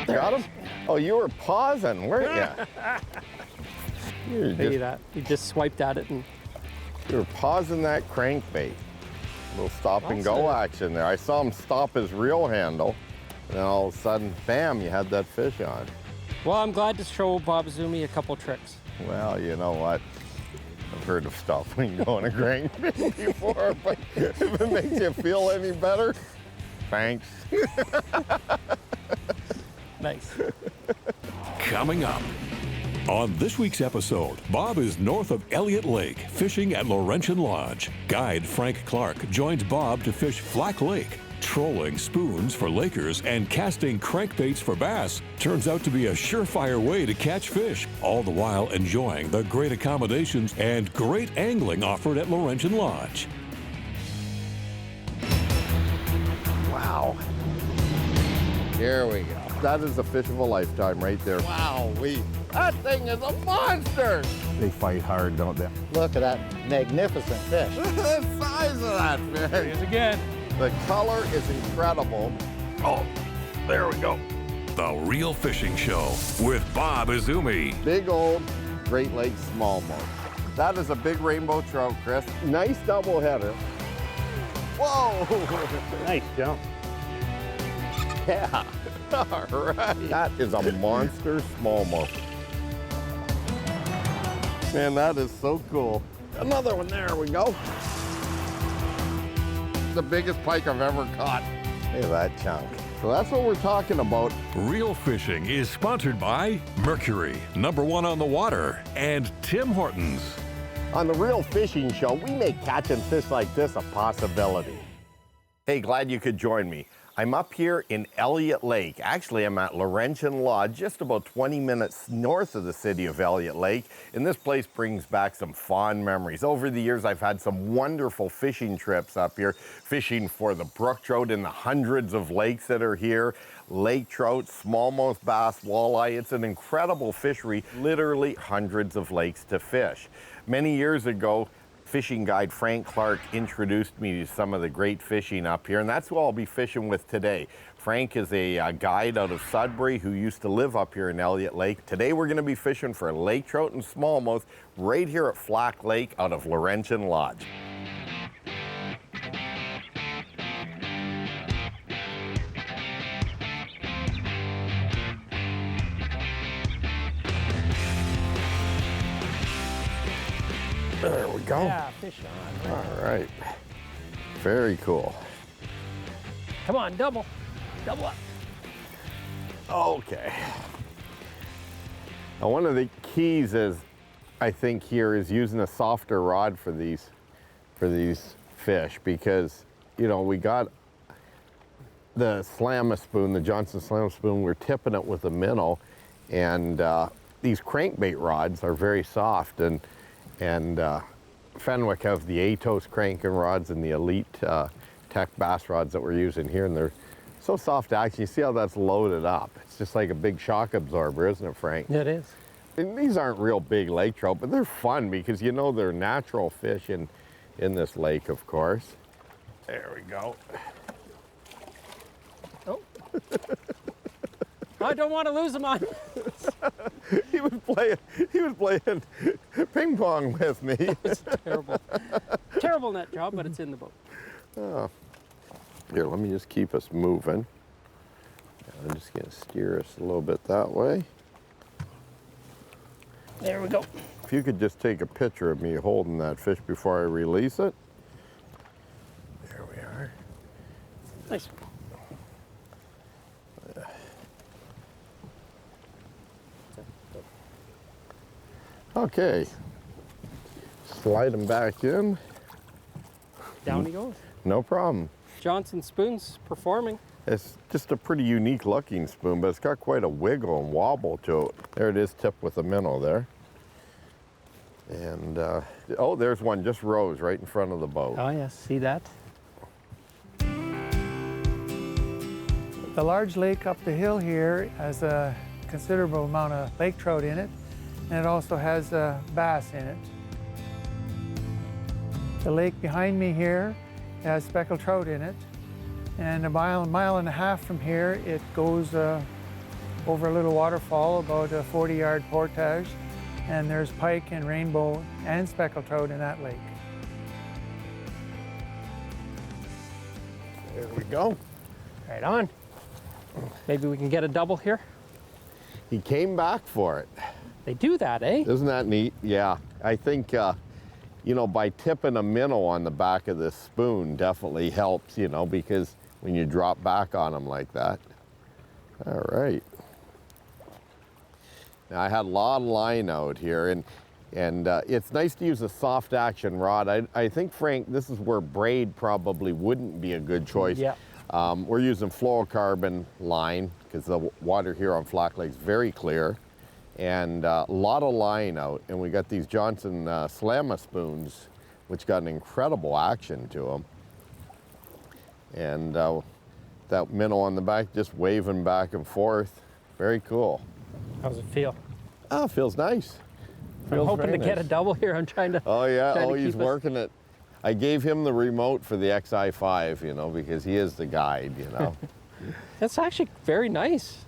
Got him? Oh, you were pausing, weren't you? Look at that. He just swiped at it and... You were pausing that crankbait. A little stop and go action there. I saw him stop his reel handle, and then all of a sudden, bam, you had that fish on. Well, I'm glad to show Bob Izumi a couple tricks. Well, you know what? I've heard of stopping and going a crankbait before, but if it makes you feel any better, thanks. Nice. Coming up on this week's episode, Bob is north of Elliott Lake fishing at Laurentian Lodge. Guide Frank Clark joins Bob to fish Flack Lake. Trolling spoons for Lakers and casting crankbaits for bass turns out to be a surefire way to catch fish, all the while enjoying the great accommodations and great angling offered at Laurentian Lodge. Wow. Here we go. That is a fish of a lifetime right there. Wow, that thing is a monster. They fight hard, don't they? Look at that magnificent fish. The size of that fish. There he is again. The color is incredible. Oh, there we go. The Real Fishing Show with Bob Izumi. Big old Great Lakes smallmouth. That is a big rainbow trout, Chris. Nice double header. Whoa. Nice jump. Yeah. All right. That is a monster smallmouth. Man, that is so cool. Another one, there we go. The biggest pike I've ever caught. Look at that chunk. So that's what we're talking about. Real Fishing is sponsored by Mercury, #1 on the water, and Tim Hortons. On the Real Fishing Show, we make catching fish like this a possibility. Hey, glad you could join me. I'm up here in Elliott Lake. Actually, I'm at Laurentian Lodge, just about 20 minutes north of the city of Elliott Lake. And this place brings back some fond memories. Over the years, I've had some wonderful fishing trips up here, fishing for the brook trout in the hundreds of lakes that are here. Lake trout, smallmouth bass, walleye. It's an incredible fishery, literally hundreds of lakes to fish. Many years ago, fishing guide Frank Clark introduced me to some of the great fishing up here, and that's who I'll be fishing with today. Frank is a guide out of Sudbury who used to live up here in Elliott Lake. Today we're going to be fishing for lake trout and smallmouth right here at Flack Lake out of Laurentian Lodge. There we go. Yeah, fish on. All right. Very cool. Come on, double. Double up. Okay. Now, one of the keys is, I think here, is using a softer rod for these fish because, you know, we got the slam spoon, the Johnson slam spoon, we're tipping it with a minnow, and these crankbait rods are very soft, and Fenwick have the Atos cranking rods and the Elite Tech bass rods that we're using here, and they're so soft to action. You see how that's loaded up? It's just like a big shock absorber, isn't it, Frank? Yeah, it is. And these aren't real big lake trout, but they're fun because you know they're natural fish in this lake, of course. There we go. Oh. I don't want to lose him on. He was playing ping pong with me. That was terrible. Terrible net job, but it's in the boat. Oh. Here, let me just keep us moving. I'm just going to steer us a little bit that way. There we go. If you could just take a picture of me holding that fish before I release it. There we are. Nice. Okay. Slide him back in. Down he goes. No problem. Johnson spoon's performing. It's just a pretty unique looking spoon, but it's got quite a wiggle and wobble to it. There it is, tipped with a minnow there. And, oh, there's one just rose right in front of the boat. Oh, yes, see that? The large lake up the hill here has a considerable amount of lake trout in it, and it also has bass in it. The lake behind me here has speckled trout in it, and a mile and a half from here it goes over a little waterfall, about a 40-yard portage, and there's pike and rainbow and speckled trout in that lake. There we go. Right on. Maybe we can get a double here. He came back for it. They do that, eh? Isn't that neat? Yeah. I think, you know, by tipping a minnow on the back of this spoon definitely helps, you know, because when you drop back on them like that. All right. Now, I had a lot of line out here, and it's nice to use a soft action rod. I think, Frank, this is where braid probably wouldn't be a good choice. Yeah. We're using fluorocarbon line because the water here on Flack Lake is very clear, and a lot of line out. And we got these Johnson Slamma spoons, which got an incredible action to them. And that minnow on the back just waving back and forth. Very cool. How's it feel? Oh, it feels nice. I'm hoping to get a double here. I'm trying to. Oh yeah, trying to he's keep us- working it. I gave him the remote for the XI5, you know, because he is the guide, you know. That's actually very nice.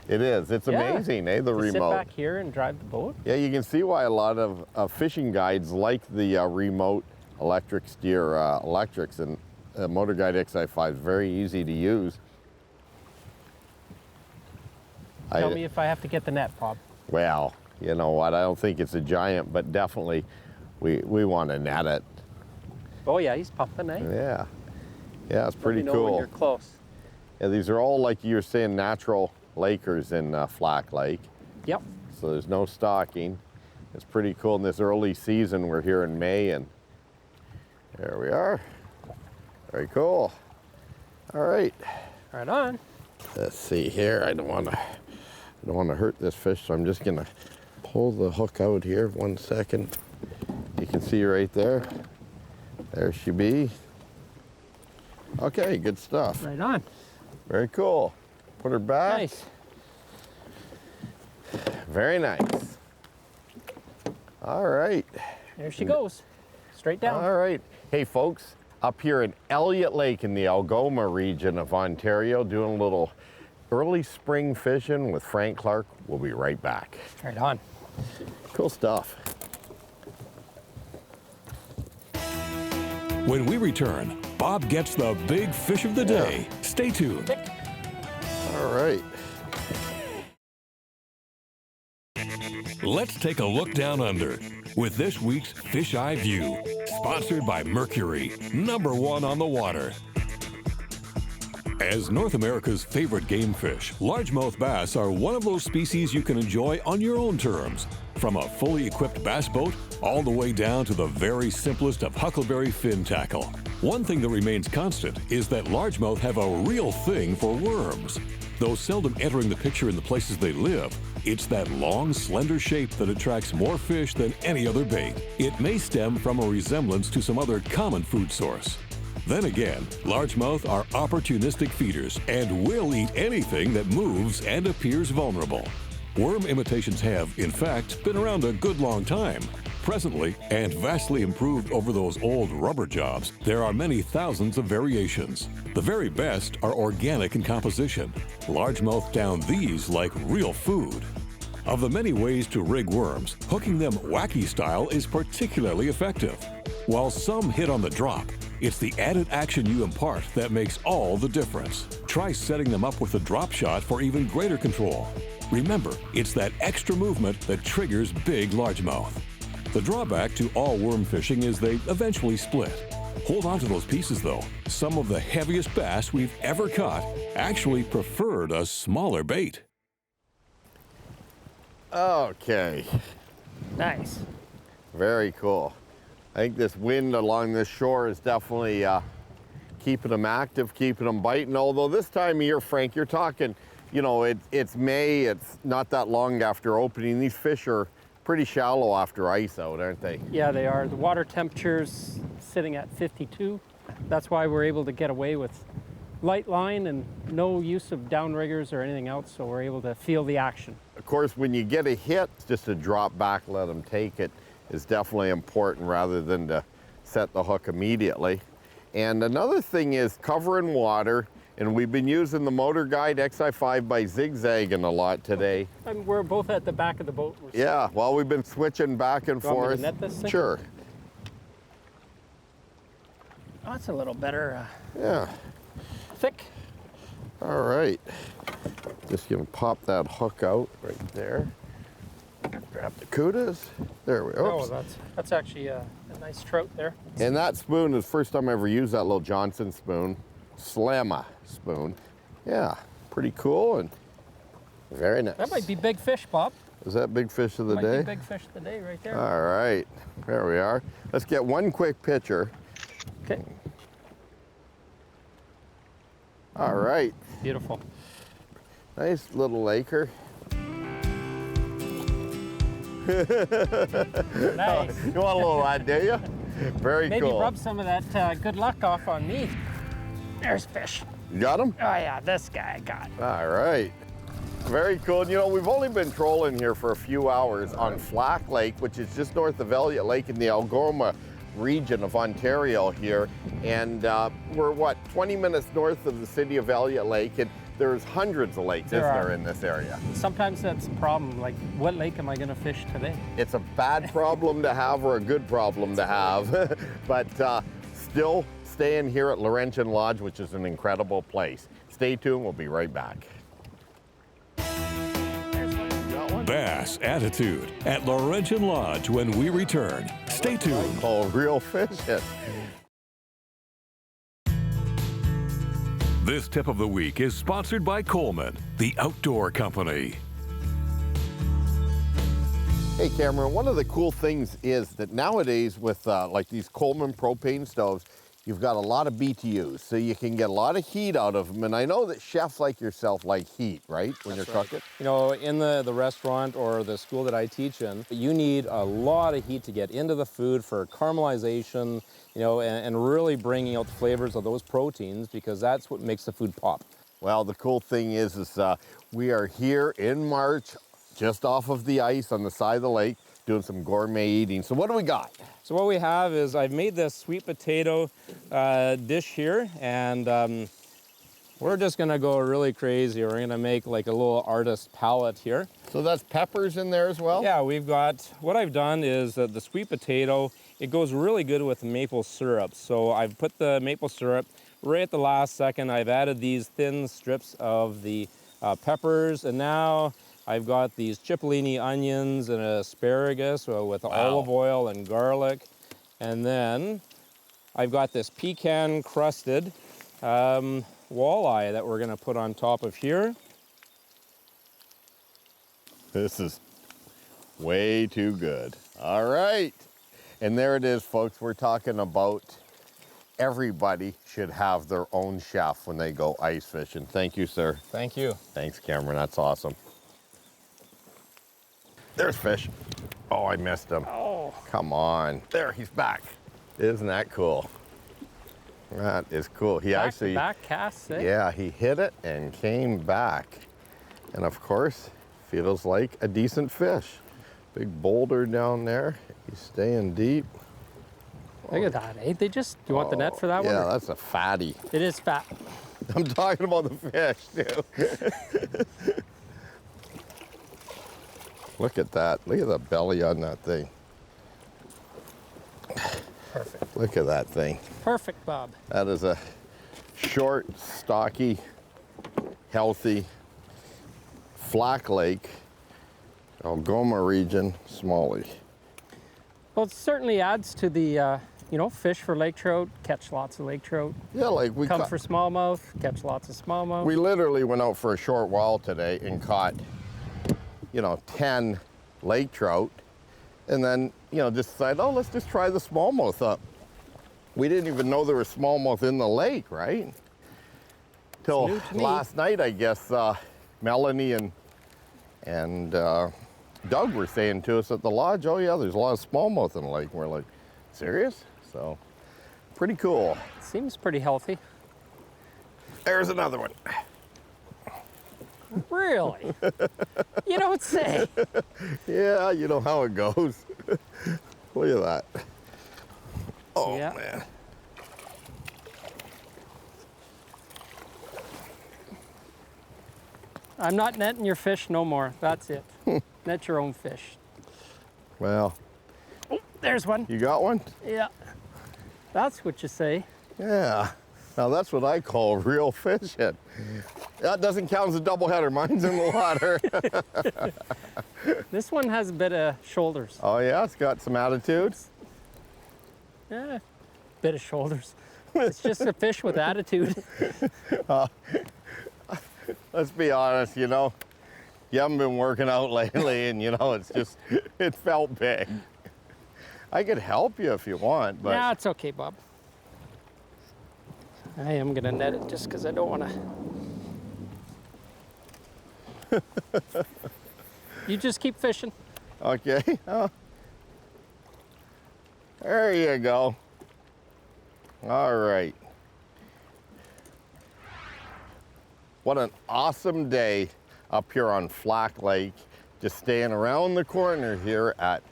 It is. It's Yeah. amazing, eh, the To sit remote. back here and drive the boat. Yeah, you can see why a lot of fishing guides like the remote electric steer electrics, and Motor Guide XI5 is very easy to use. Tell me if I have to get the net, Bob. Well, you know what, I don't think it's a giant, but definitely we want to net it. Oh yeah, he's pumping, eh? Yeah. Yeah, it's pretty Let me know when cool. you're close. Yeah, these are all, like you were saying, natural lakers in Flack Lake. Yep. So there's no stocking. It's pretty cool in this early season. We're here in May, and there we are. Very cool. All right. Right on. Let's see here. I don't want to hurt this fish, so I'm just gonna pull the hook out here. 1 second. You can see right there. There she be. Okay, good stuff. Right on. Very cool. Put her back. Nice. Very nice. All right. There she goes. Straight down. All right. Hey, folks, up here in Elliott Lake in the Algoma region of Ontario, doing a little early spring fishing with Frank Clark. We'll be right back. Right on. Cool stuff. When we return, Bob gets the big fish of the day. Stay tuned. All right. Let's take a look down under with this week's Fish Eye View, sponsored by Mercury, #1 on the water. As North America's favorite game fish, largemouth bass are one of those species you can enjoy on your own terms. From a fully equipped bass boat all the way down to the very simplest of huckleberry fin tackle. One thing that remains constant is that largemouth have a real thing for worms. Though seldom entering the picture in the places they live, it's that long, slender shape that attracts more fish than any other bait. It may stem from a resemblance to some other common food source. Then again, largemouth are opportunistic feeders and will eat anything that moves and appears vulnerable. Worm imitations have, in fact, been around a good long time. Presently, and vastly improved over those old rubber jobs, there are many thousands of variations. The very best are organic in composition. Largemouth down these like real food. Of the many ways to rig worms, hooking them wacky style is particularly effective. While some hit on the drop, it's the added action you impart that makes all the difference. Try setting them up with a drop shot for even greater control. Remember, it's that extra movement that triggers big largemouth. The drawback to all worm fishing is they eventually split. Hold on to those pieces though. Some of the heaviest bass we've ever caught actually preferred a smaller bait. Okay. Nice. Very cool. I think this wind along this shore is definitely keeping them active, keeping them biting. Although this time of year, Frank, you're talking, you know, it's May, it's not that long after opening. These fish are pretty shallow after ice out, aren't they? Yeah, they are. The water temperature's sitting at 52. That's why we're able to get away with light line and no use of downriggers or anything else, so we're able to feel the action. Of course, when you get a hit, just to drop back, let them take it is definitely important rather than to set the hook immediately. And another thing is covering water And we've been using the Motor Guide XI5 by zigzagging a lot today. And we're both at the back of the boat. Yeah, well, we've been switching back and You want me forth. to net this thing? Sure. Oh, that's a little better Yeah. thick. All right. Just gonna pop that hook out right there. Grab the cudas. There we go. Oh, that's actually a nice trout there. And that spoon is the first time I ever used that little Johnson spoon. Slamma spoon. Yeah, pretty cool and very nice. That might be big fish, Bob. Is that big fish of the Might day? be big fish of the day right there. All right, there we are. Let's get one quick picture. Okay. All right, Beautiful. nice little laker. Nice. You want a little of that, do you? Very Maybe cool. rub some of that good luck off on me. There's fish. You got him? Oh yeah, this guy I got. All right. Very cool. You know, we've only been trolling here for a few hours on Flack Lake, which is just north of Elliott Lake in the Algoma region of Ontario here. And we're, what, 20 minutes north of the city of Elliott Lake. And there's hundreds of lakes, isn't there, in this area? Sometimes that's a problem. Like, what lake am I going to fish today? It's a bad problem to have or a good problem to have. But still staying here at Laurentian Lodge, which is an incredible place. Stay tuned. We'll be right back. Bass Attitude at Laurentian Lodge when we return. Stay tuned. Oh, real fishing. This tip of the week is sponsored by Coleman, the outdoor company. Hey Cameron, one of the cool things is that nowadays with like these Coleman propane stoves, you've got a lot of BTUs, so you can get a lot of heat out of them. And I know that chefs like yourself like heat, right? When you're cooking? You know, in the restaurant or the school that I teach in, you need a lot of heat to get into the food for caramelization, you know, and really bringing out the flavors of those proteins, because that's what makes the food pop. Well, the cool thing is we are here in March, just off of the ice on the side of the lake, doing some gourmet eating. So what do we got? So what we have is I've made this sweet potato dish here, and we're just gonna go really crazy. We're gonna make like a little artist palette here. So that's peppers in there as well? Yeah, we've got, what I've done is the sweet potato, it goes really good with maple syrup. So I've put the maple syrup right at the last second. I've added these thin strips of the peppers, and now I've got these cipollini onions and asparagus with olive oil and garlic. And then I've got this pecan crusted walleye that we're gonna put on top of here. This is way too good. All right. And there it is, folks. We're talking about everybody should have their own chef when they go ice fishing. Thank you, sir. Thank you. Thanks, Cameron. That's awesome. There's fish. Oh, I missed him. Oh. Come on. There, he's back. Isn't that cool? That is cool. He actually, Back cast, eh? yeah, he hit it and came back. And of course, feels like a decent fish. Big boulder down there. He's staying deep. Look at that, eh? They just, do you want the net for that one? Yeah, or- that's a fatty. It is fat. I'm talking about the fish, too. Look at that. Look at the belly on that thing. Perfect. Look at that thing. Perfect, Bob. That is a short, stocky, healthy Flack Lake, Algoma region, smallie. Well, it certainly adds to the, you know, fish for lake trout, catch lots of lake trout. Yeah, like we Come for smallmouth, catch lots of smallmouth. we literally went out for a short while today and caught, you know, 10 lake trout, and then, you know, just decided, oh, let's just try the smallmouth up. We didn't even know there was smallmouth in the lake, right? Till new to me. last night, I guess, Melanie and Doug were saying to us at the lodge, oh yeah, there's a lot of smallmouth in the lake. And we're like, serious? So, pretty cool. Seems pretty healthy. There's another one. Really? You don't say. Yeah, you know how it goes. Look at that. Oh, Yeah. man. I'm not netting your fish no more. That's it. Net your own fish. Well, Oh, there's one. you got one? Yeah. That's what you say. Yeah. Now that's what I call real fishing. That doesn't count as a doubleheader. Mine's in the water. This one has a bit of shoulders. Oh yeah, it's got some attitude. Yeah, bit of shoulders. It's just a fish with attitude. Let's be honest, you know, you haven't been working out lately and you know, it's just, it felt big. I could help you if you want, but. Yeah, it's okay, Bob. I am gonna net it just because I don't want to. You just keep fishing. Okay. Oh. There you go. All right. What an awesome day up here on Flack Lake. Just staying around the corner here at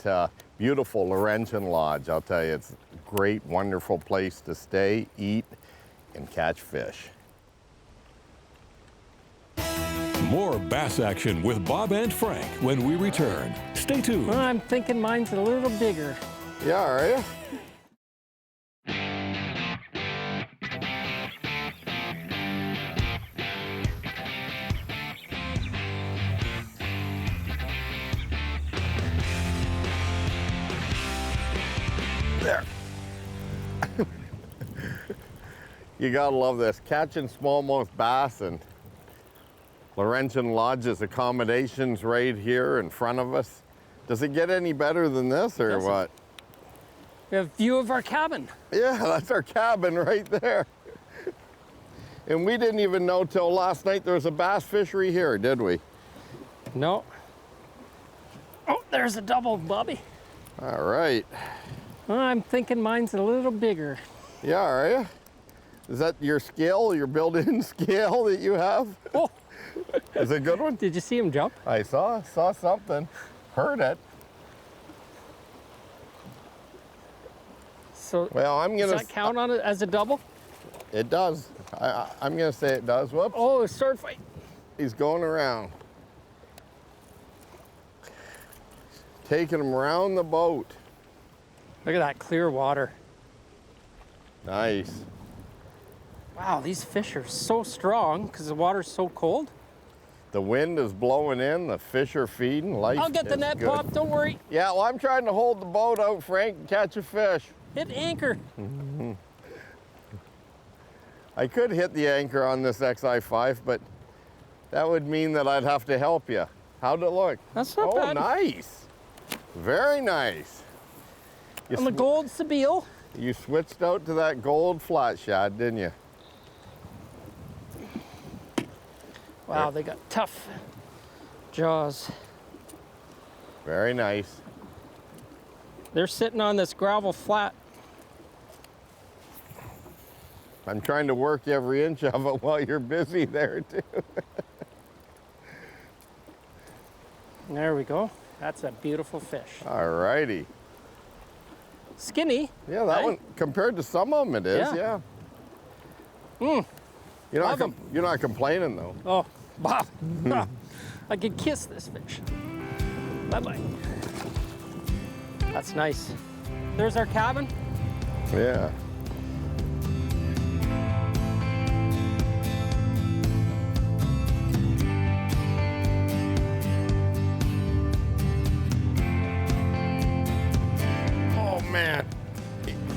beautiful Laurentian Lodge. I'll tell you, it's a great, wonderful place to stay, eat, and catch fish. More bass action with Bob and Frank when we return. Stay tuned. Well, I'm thinking mine's a little bigger. Yeah, are you? There. You gotta love this. Catching smallmouth bass and Laurentian Lodge's accommodations right here in front of us. Does it get any better than this or Yes, what? We have a view of our cabin. Yeah, that's our cabin right there. And we didn't even know till last night there was a bass fishery here, did we? No. Oh, there's a double, Bobby. All right. Well, I'm thinking mine's a little bigger. Yeah, are you? Is that your scale, your built-in scale that you have? Oh, Is it a good one? did you see him jump? I saw something, heard it. So Well, I'm does gonna. that count on it as a double? It does. I'm gonna say it does. Whoops. Oh, sword fight. He's going around. Taking him around the boat. Look at that clear water. Nice. Wow, these fish are so strong because the water's so cold. The wind is blowing in, the fish are feeding. Life I'll get the is net, good. Bob, don't worry. Yeah, well, I'm trying to hold the boat out, Frank, and catch a fish. Hit anchor. I could hit the anchor on this XI5, but that would mean that I'd have to help you. How'd it look? That's not Oh, bad. nice. Very nice. On the gold Sabile. You switched out to that gold flat shad, didn't you? Wow, they got tough jaws. Very nice. They're sitting on this gravel flat. I'm trying to work every inch of it while you're busy there, too. There we go. That's a beautiful fish. All righty. Skinny. Yeah, that Right? one, compared to some of them, it is, yeah. You're Love 'em. you're not complaining, though. Oh, Bob. I could kiss this fish. Bye-bye. That's nice. There's our cabin. Yeah. Oh, man.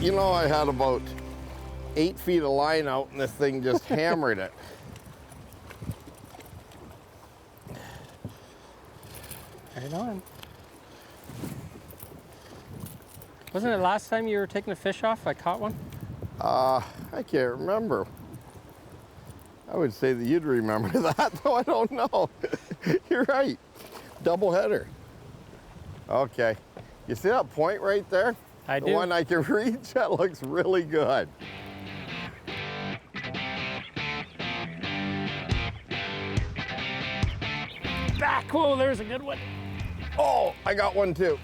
You know, I had about 8 feet of line out and this thing just hammered it. Right on. Wasn't it last time you were taking a fish off? I caught one. I can't remember. I would say that you'd remember that, though I don't know. You're right. Double header. Okay. You see that point right there? I The do. one I can reach, that looks really good. Back. Whoa, there's a good one. Oh, I got one too.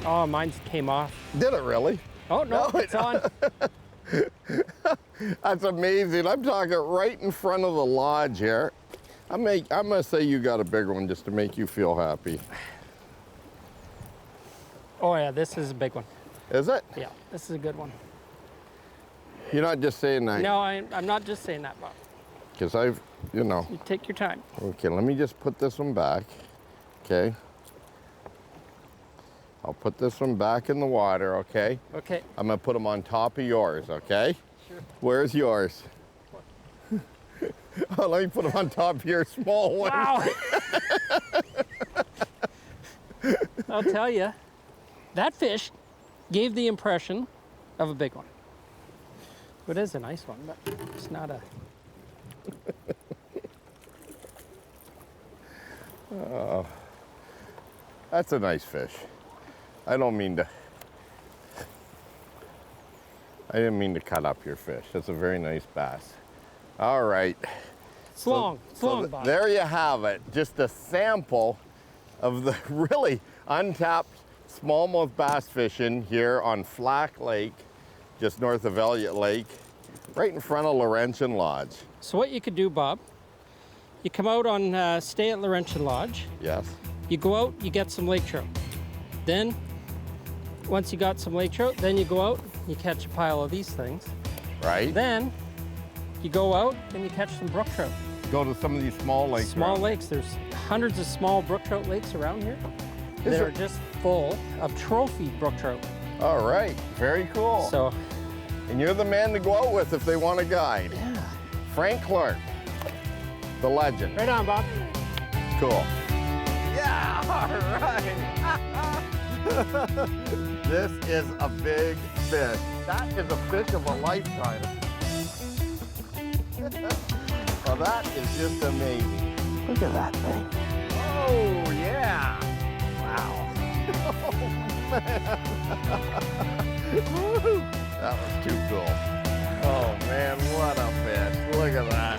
Oh, mine came off. Did it really? Oh, no, No, it's on. That's amazing. I'm talking right in front of the lodge here. I'm gonna say you got a bigger one just to make you feel happy. Oh yeah, this is a big one. Is it? Yeah, this is a good one. You're not just saying that. No, I'm not just saying that, Bob. Because I've, you know. You take your time. Okay, let me just put this one back. Okay. I'll put this one back in the water, okay? Okay. I'm gonna put them on top of yours, okay? Sure. Where's yours? Oh, let me put them on top of your small one. Wow. I'll tell you, that fish gave the impression of a big one. It is a nice one, but it's not a... Oh, that's a nice fish. I didn't mean to cut up your fish. That's a very nice bass. All right. It's long, Bob. There you have it. Just a sample of the really untapped smallmouth bass fishing here on Flack Lake, just north of Elliott Lake, right in front of Laurentian Lodge. So what you could do, Bob, you come out on stay at Laurentian Lodge. Yes. You go out, you get some lake trout. Then, once you got some lake trout, then you go out, you catch a pile of these things. Right. Then, you go out and you catch some brook trout. Go to some of these small lakes. Small lakes. There's hundreds of small brook trout lakes around here that are just full of trophy brook trout. All right. Very cool. So, and you're the man to go out with if they want a guide. yeah. Frank Clark, the legend. Right on, Bob. Cool. Yeah, all right. This is a big fish. That is a fish of a lifetime. Well, that is just amazing. Look at that thing. Oh, yeah. Wow. Oh, man. That was too cool. Oh, man, what a fish. Look at that.